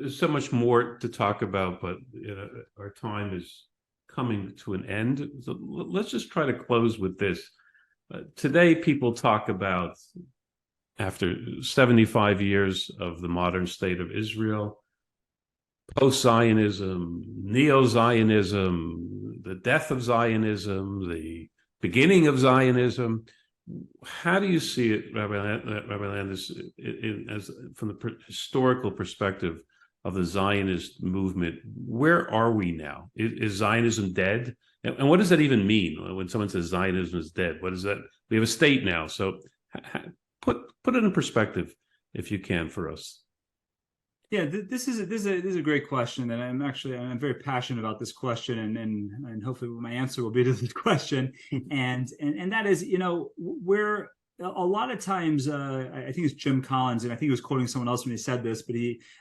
there's so much more to talk about, but our time is coming to an end. So let's just try to close with this. Today, people talk about, after 75 years of the modern state of Israel, post-Zionism, neo-Zionism, the death of Zionism, the beginning of Zionism. How do you see it, Rabbi Landis, as from the historical perspective of the Zionist movement? Where are we now? Is Zionism dead? And what does that even mean when someone says Zionism is dead? What is that? We have a state now, so put it in perspective if you can for us. Yeah, this is a great question, and I'm very passionate about this question, and hopefully my answer will be to this question, and that is, where a lot of times, I think it's Jim Collins, and I think he was quoting someone else when he said this,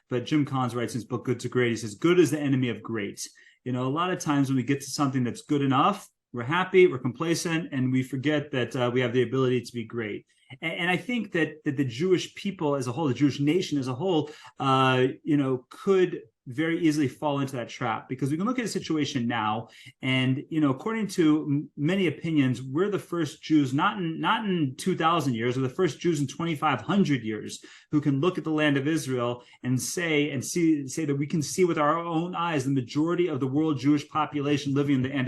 but Jim Collins writes in his book Good to Great. He says, "Good is the enemy of great." A lot of times when we get to something that's good enough, we're happy, we're complacent, and we forget that we have the ability to be great. And I think that the Jewish people as a whole, the Jewish nation as a whole, could very easily fall into that trap, because we can look at a situation now, and according to many opinions, we're the first Jews, not in 2,000 years, we're the first Jews in 2,500 years who can look at the land of Israel and say that we can see with our own eyes the majority of the world Jewish population living in the land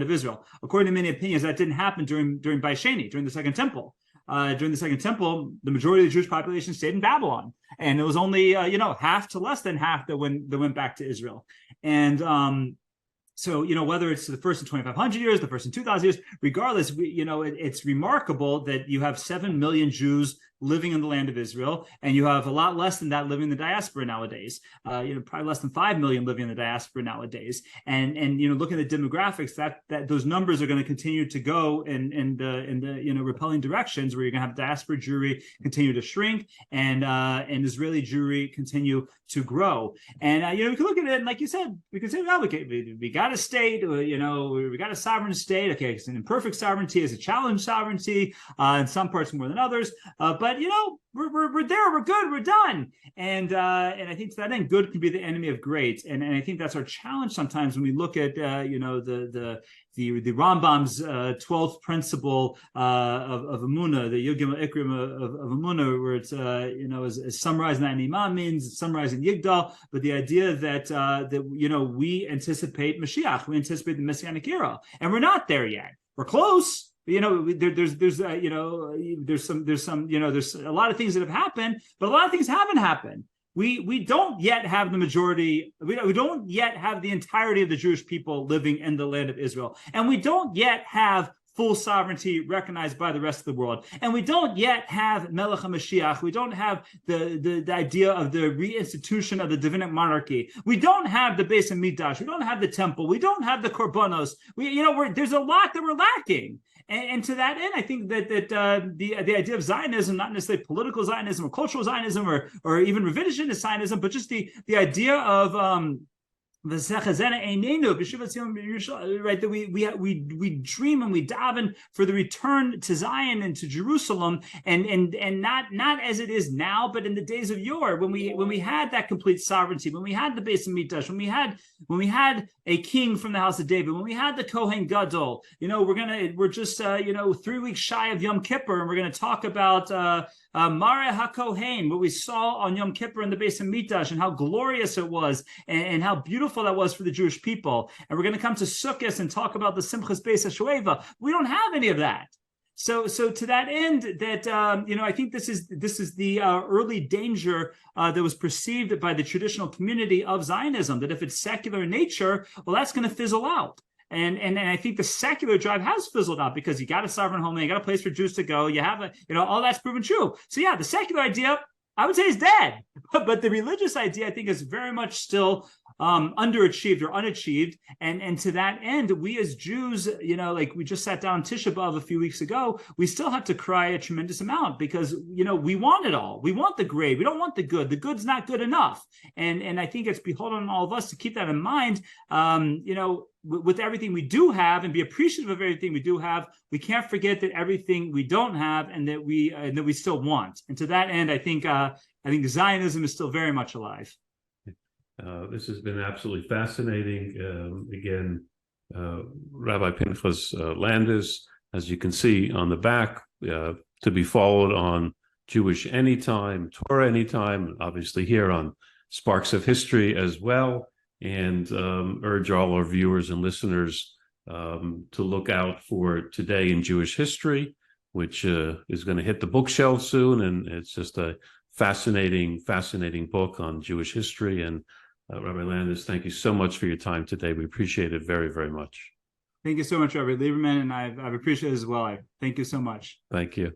of Israel. According to many opinions, that didn't happen during Bai Sheni, during the Second Temple. During the Second Temple, the majority of the Jewish population stayed in Babylon, and it was only half to less than half that went back to Israel. And so whether it's the first in 2,500 years, the first in 2,000 years, regardless, it's remarkable that you have 7 million Jews living in the land of Israel, and you have a lot less than that living in the diaspora nowadays. Probably less than 5 million living in the diaspora nowadays. And looking at the demographics, that those numbers are going to continue to go in the repelling directions, where you're going to have diaspora Jewry continue to shrink, and Israeli Jewry continue to grow. And we can look at it, and like you said, we can say, well, we got a state, we got a sovereign state. Okay, it's an imperfect sovereignty, it's a challenged sovereignty, in some parts more than others. But we're there, we're good, we're done. And I think to that end, good can be the enemy of great. And I think that's our challenge sometimes when we look at the Rambam's 12th principle of Emunah, the Yud Gimel Ikrim of Emunah, where it's is summarized in Imam means, it's summarized in Yigdal, but the idea that we anticipate Mashiach, we anticipate the Messianic era, and we're not there yet. We're close. There's a lot of things that have happened, but a lot of things haven't happened. We don't yet have the majority. We don't yet have the entirety of the Jewish people living in the land of Israel, and we don't yet have full sovereignty recognized by the rest of the world, and we don't yet have Melech HaMashiach. We don't have the idea of the reinstitution of the Davidic monarchy. We don't have the Beis Hamikdash. We don't have the temple. We don't have the Korbanos. There's a lot that we're lacking. And to that end, I think that the idea of Zionism, not necessarily political Zionism or cultural Zionism or even revisionist Zionism, but just the idea of right, that we dream and we daven for the return to Zion and to Jerusalem, and not as it is now, but in the days of yore, when we had that complete sovereignty, when we had the Beis Hamikdash, when we had a king from the house of David, when we had the Kohen Gadol. We're just 3 weeks shy of Yom Kippur, and we're going to talk about Mare HaKohen, what we saw on Yom Kippur in the Beis Hamikdash, and how glorious it was, and how beautiful that was for the Jewish people. And we're going to come to Sukkot and talk about the Simchas Beis HaShoeva. We don't have any of that. So to that end, that I think this is the early danger that was perceived by the traditional community of Zionism, that if it's secular in nature, well, that's going to fizzle out. And I think the secular drive has fizzled out, because you got a sovereign homeland, you got a place for Jews to go, you have all that's proven true. So yeah, the secular idea, I would say, is dead. But the religious idea, I think, is very much still underachieved or unachieved. And to that end, we as Jews, like we just sat down Tisha B'Av a few weeks ago, we still have to cry a tremendous amount, because, we want it all. We want the great. We don't want the good. The good's not good enough. And I think it's beholden on all of us to keep that in mind. With everything we do have, and be appreciative of everything we do have, we can't forget that everything we don't have, and that we still want. And to that end, I think Zionism is still very much alive. This has been absolutely fascinating. Again, Rabbi Pinchas Landis, as you can see on the back, to be followed on Jewish Anytime, Torah Anytime, obviously here on Sparks of History as well, and urge all our viewers and listeners to look out for Today in Jewish History, which is going to hit the bookshelf soon, and it's just a fascinating book on Jewish history. And Rabbi Landis, thank you so much for your time today. We appreciate it very, very much. Thank you so much, Rabbi Lieberman, and I've appreciated it as well. Thank you so much. Thank you.